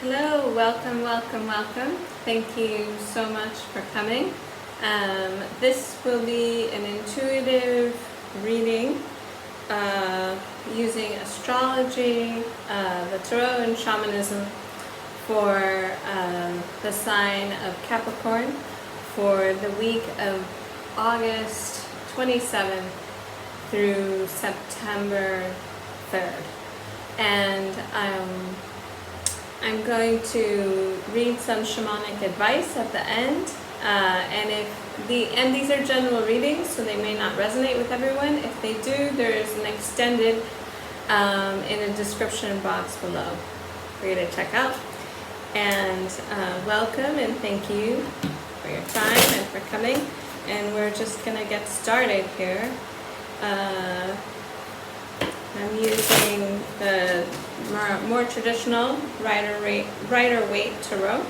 Hello, welcome, welcome, welcome. Thank you so much for coming. This will be an intuitive reading using astrology, the tarot, and shamanism for the sign of Capricorn for the week of August 27th through September 3rd. And I'm going to read some shamanic advice at the end, and these are general readings, so they may not resonate with everyone. If they do, there is an extended in the description box below for you to check out. And welcome and thank you for your time and for coming. And we're just gonna get started here. I'm using the more traditional Rider-Waite tarot,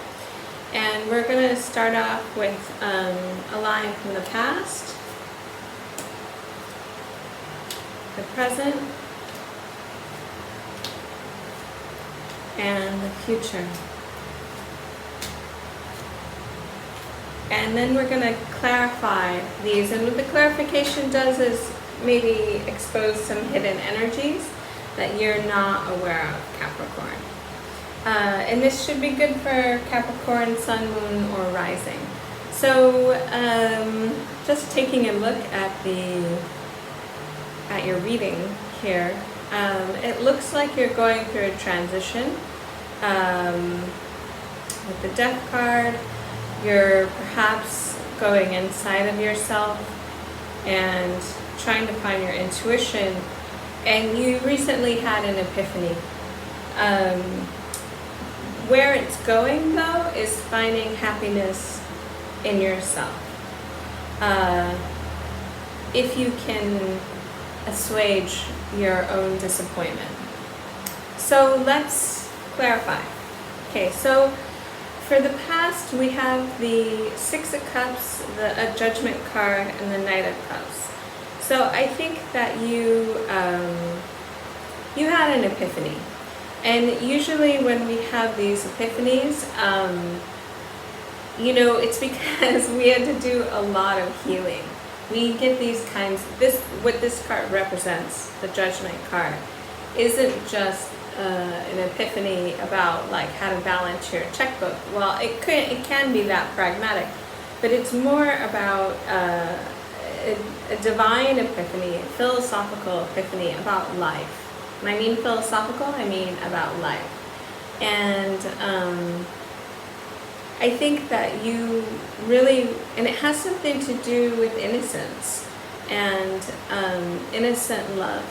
and we're going to start off with a line from the past, the present, and the future. And then we're going to clarify these, and what the clarification does is maybe expose some hidden energies that you're not aware of, Capricorn. And this should be good for Capricorn, Sun, Moon, or Rising. So just taking a look at your reading here, it looks like you're going through a transition. With the Death card, you're perhaps going inside of yourself and trying to find your intuition, and you recently had an epiphany. Where it's going though is finding happiness in yourself. If you can assuage your own disappointment. So let's clarify. Okay, so for the past we have the Six of Cups, the Judgment card, and the Knight of Cups. So I think that you had an epiphany, and usually when we have these epiphanies, it's because we had to do a lot of healing. We get these kinds. What this card represents, the Judgment card, isn't just an epiphany about like how to balance your checkbook. Well, it can be that pragmatic, but it's more about a divine epiphany, a philosophical epiphany about life. When I mean philosophical, I mean about life. And I think that you really, and it has something to do with innocence and innocent love.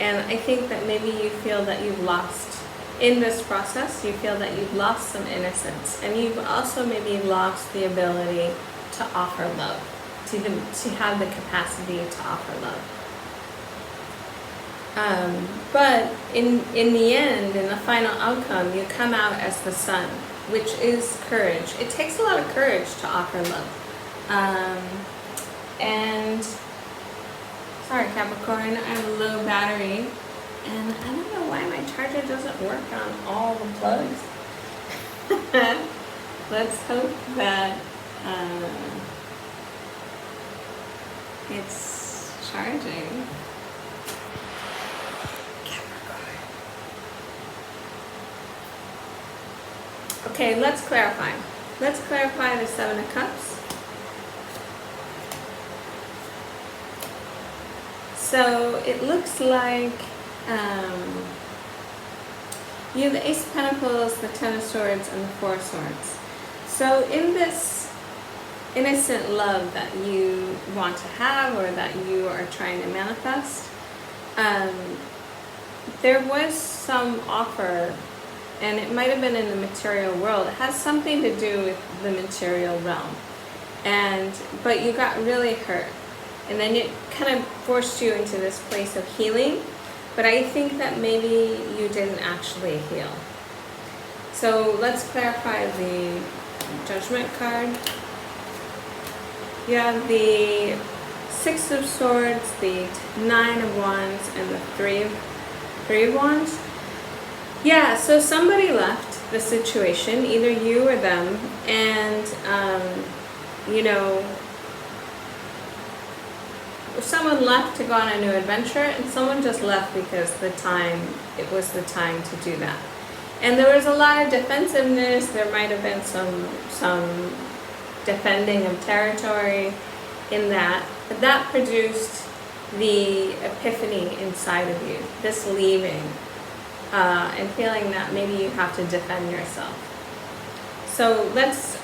And I think that maybe you feel that you've lost, in this process, you feel that you've lost some innocence. And you've also maybe lost the ability to offer love. To have the capacity to offer love. But in the end, in the final outcome, you come out as the Sun, which is courage. It takes a lot of courage to offer love. And sorry, Capricorn, I have a low battery, and I don't know why my charger doesn't work on all the plugs. Let's hope that it's charging. Capricorn. Okay, let's clarify. Let's clarify the Seven of Cups. So it looks like you have the Ace of Pentacles, the Ten of Swords, and the Four of Swords. So in this innocent love that you want to have, or that you are trying to manifest, there was some offer, and it might have been in the material world. It has something to do with the material realm, but you got really hurt, and then it kind of forced you into this place of healing. But I think that maybe you didn't actually heal. So let's clarify the Judgment card. You have the Six of Swords, the Nine of Wands, and the Three of Wands. Yeah, so somebody left. the situation, either you or them, and you know, someone left to go on a new adventure, and someone just left because it was the time to do that. And there was a lot of defensiveness. There might have been some defending of territory in that, but that produced the epiphany inside of you, this leaving, and feeling that maybe you have to defend yourself. So let's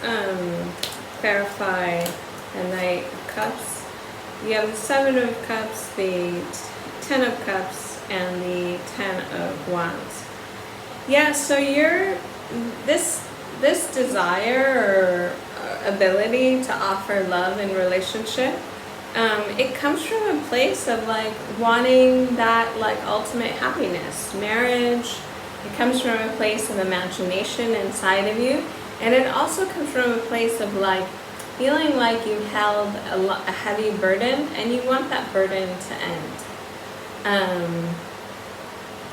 clarify the Knight of Cups. You have the Seven of Cups, the Ten of Cups, and the Ten of Wands. Yeah, so you're this desire or ability to offer love in relationship, it comes from a place of like wanting that like ultimate happiness, marriage. It comes from a place of imagination inside of you, and it also comes from a place of like feeling like you held a heavy burden and you want that burden to end,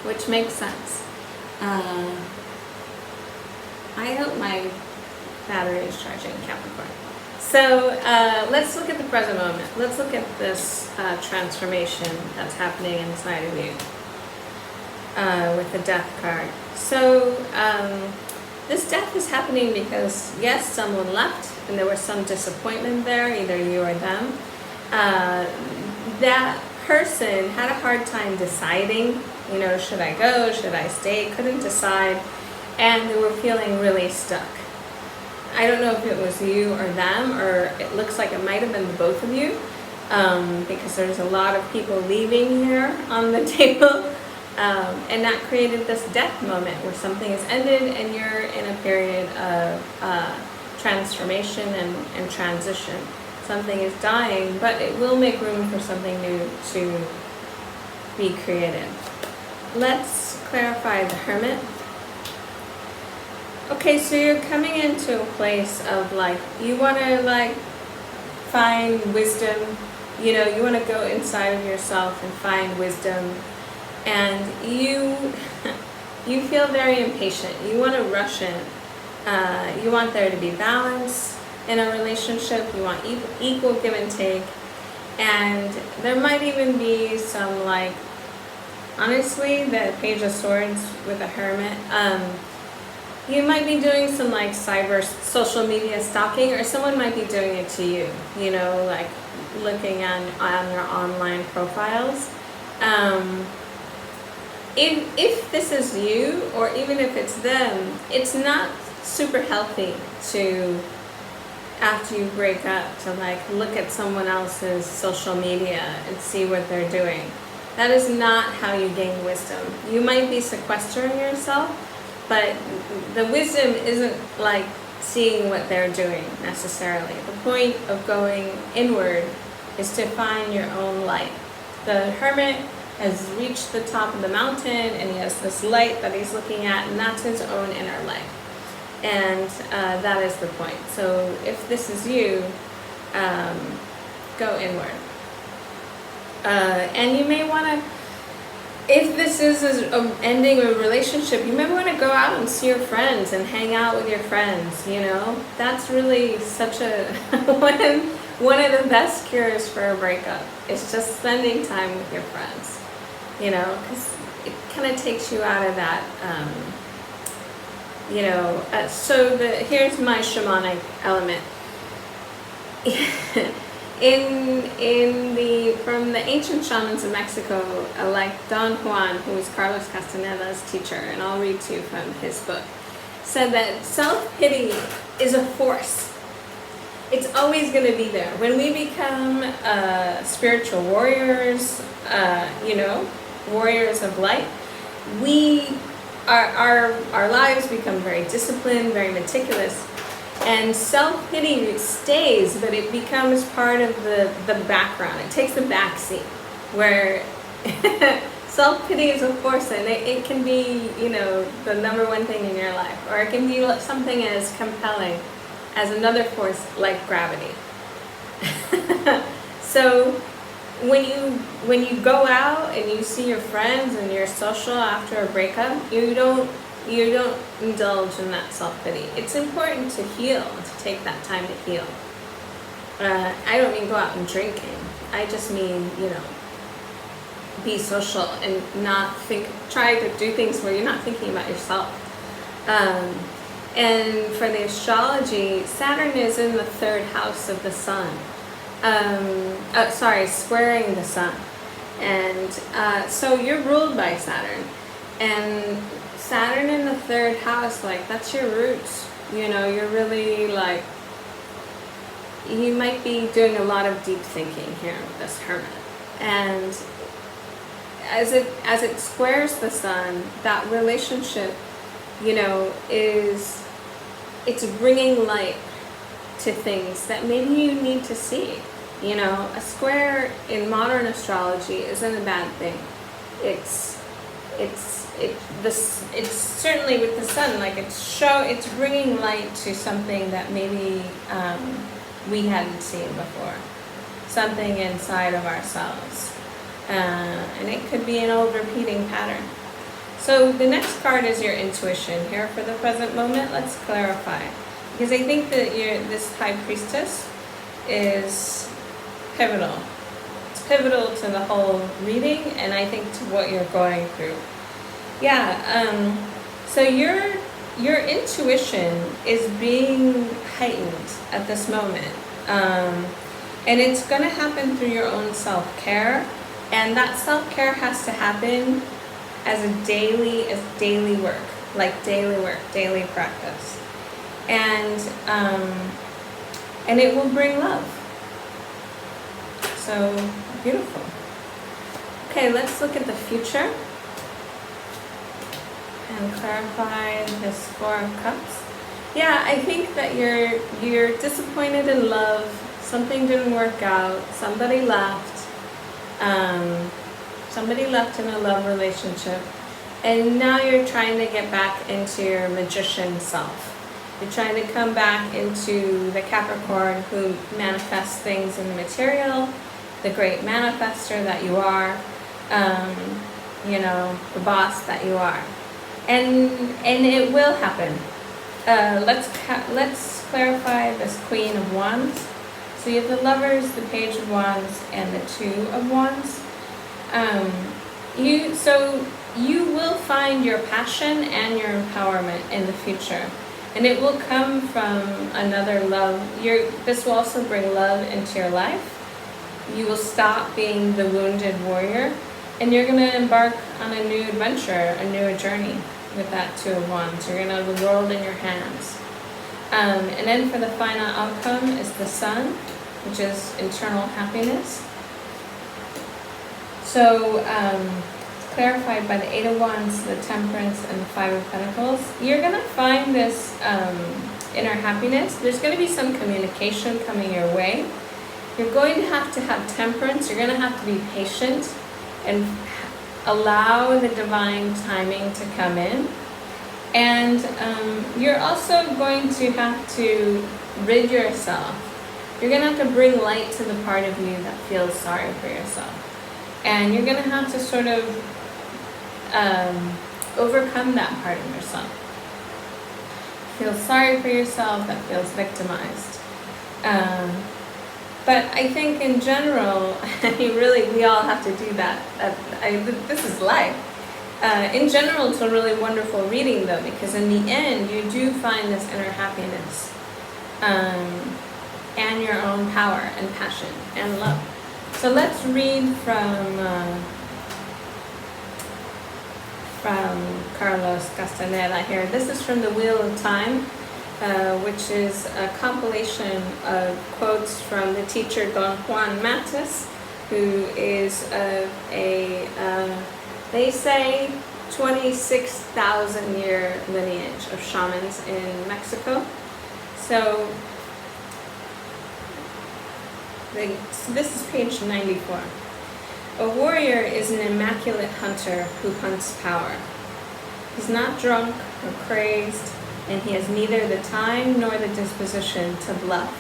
which makes sense. I hope my battery is charging, Capricorn. So let's look at the present moment. Let's look at this transformation that's happening inside of you with the Death card. So this death is happening because, yes, someone left and there was some disappointment there, either you or them. That person had a hard time deciding, you know, should I go, should I stay, couldn't decide, and they were feeling really stuck. I don't know if it was you or them, or it looks like it might have been the both of you, because there's a lot of people leaving here on the table, and that created this death moment where something has ended and you're in a period of transformation and transition. Something is dying, but it will make room for something new to be created. Let's clarify the Hermit. Okay, so you're coming into a place of like, you want to like find wisdom, you know, you want to go inside of yourself and find wisdom, and you feel very impatient. You want to rush in. You want there to be balance in a relationship. You want equal give and take, and there might even be some like, honestly, the Page of Swords with a Hermit. You might be doing some like cyber social media stalking, or someone might be doing it to you, you know, like looking on your online profiles. If this is you, or even if it's them, it's not super healthy to, after you break up, to like look at someone else's social media and see what they're doing. That is not how you gain wisdom. You might be sequestering yourself, but the wisdom isn't like seeing what they're doing necessarily. The point of going inward is to find your own light. The Hermit has reached the top of the mountain and he has this light that he's looking at, and that's his own inner light. And that is the point. So if this is you, go inward. And you may want to, if this is ending a relationship, you may want to go out and see your friends and hang out with your friends, you know. That's really such a, one of the best cures for a breakup. It's just spending time with your friends, you know, because it kind of takes you out of that, you know. So here's my shamanic element. From the ancient shamans of Mexico, like Don Juan, who was Carlos Castaneda's teacher, and I'll read to you from his book, said that self-pity is a force. It's always going to be there. When we become spiritual warriors, you know, warriors of light, our lives become very disciplined, very meticulous. And self-pity stays, but it becomes part of the background. It takes the back seat, where self-pity is a force, and it can be, you know, the number one thing in your life, or it can be something as compelling as another force like gravity. So when you go out and you see your friends and you're social after a breakup, you don't you don't indulge in that self-pity. It's important to heal, to take that time to heal. I don't mean go out and drinking. I just mean, be social and not try to do things where you're not thinking about yourself. And for the astrology, Saturn is in the 3rd house of the sun. Squaring the sun. And so you're ruled by Saturn. And Saturn in the 3rd house, that's your roots. You're really you might be doing a lot of deep thinking here with this Hermit. And as it squares the sun, that relationship, it's bringing light to things that maybe you need to see. A square in modern astrology isn't a bad thing. It's certainly with the sun, it's bringing light to something that maybe we hadn't seen before, something inside of ourselves, and it could be an old repeating pattern. So the next card is your intuition here for the present moment. Let's clarify, because I think that this High Priestess is pivotal. It's pivotal to the whole reading, and I think to what you're going through. So your intuition is being heightened at this moment, and it's going to happen through your own self-care, and that self-care has to happen as daily work, daily practice, and it will bring love. So beautiful. Okay, let's look at the future and clarify this 4 of Cups. I think that you're disappointed in love. Something didn't work out. Somebody left. Somebody left in a love relationship, and now you're trying to get back into your magician self. You're trying to come back into the Capricorn who manifests things in the material, the great manifester that you are, the boss that you are. And it will happen. Let's clarify this Queen of Wands. So you have the Lovers, the Page of Wands, and the 2 of Wands. You will find your passion and your empowerment in the future, and it will come from another love. This will also bring love into your life. You will stop being the wounded warrior, and you're going to embark on a new adventure, a new journey with that 2 of Wands. You're going to have the world in your hands. And then for the final outcome is the Sun, which is internal happiness. So, clarified by the 8 of Wands, the Temperance, and the 5 of Pentacles, you're going to find this inner happiness. There's going to be some communication coming your way. You're going to have temperance. You're going to have to be patient and allow the divine timing to come in. And you're also going to have to rid yourself. You're going to have to bring light to the part of you that feels sorry for yourself. And you're going to have to sort of overcome that part of yourself. Feel sorry for yourself, that feels victimized. But I think in general, we all have to do that. This is life. In general, it's a really wonderful reading though, because in the end, you do find this inner happiness, and your own power and passion and love. So let's read from Carlos Castaneda here. This is from the Wheel of Time, which is a compilation of quotes from the teacher Don Juan Matus, who is they say 26,000 year lineage of shamans in Mexico. So this is page 94. A warrior is an immaculate hunter who hunts power. He's not drunk or crazed, and he has neither the time nor the disposition to bluff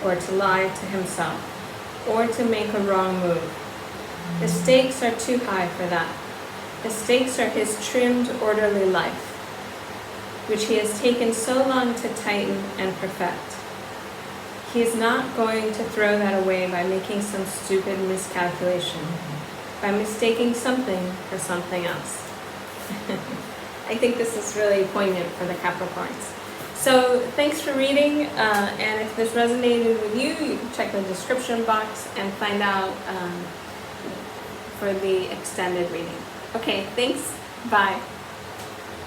or to lie to himself or to make a wrong move. The stakes are too high for that. The stakes are his trimmed, orderly life. which he has taken so long to tighten and perfect. He is not going to throw that away by making some stupid miscalculation, by mistaking something for something else. I think this is really poignant for the Capricorns. So thanks for reading, and if this resonated with you, you can check the description box and find out for the extended reading. Okay, thanks. Bye.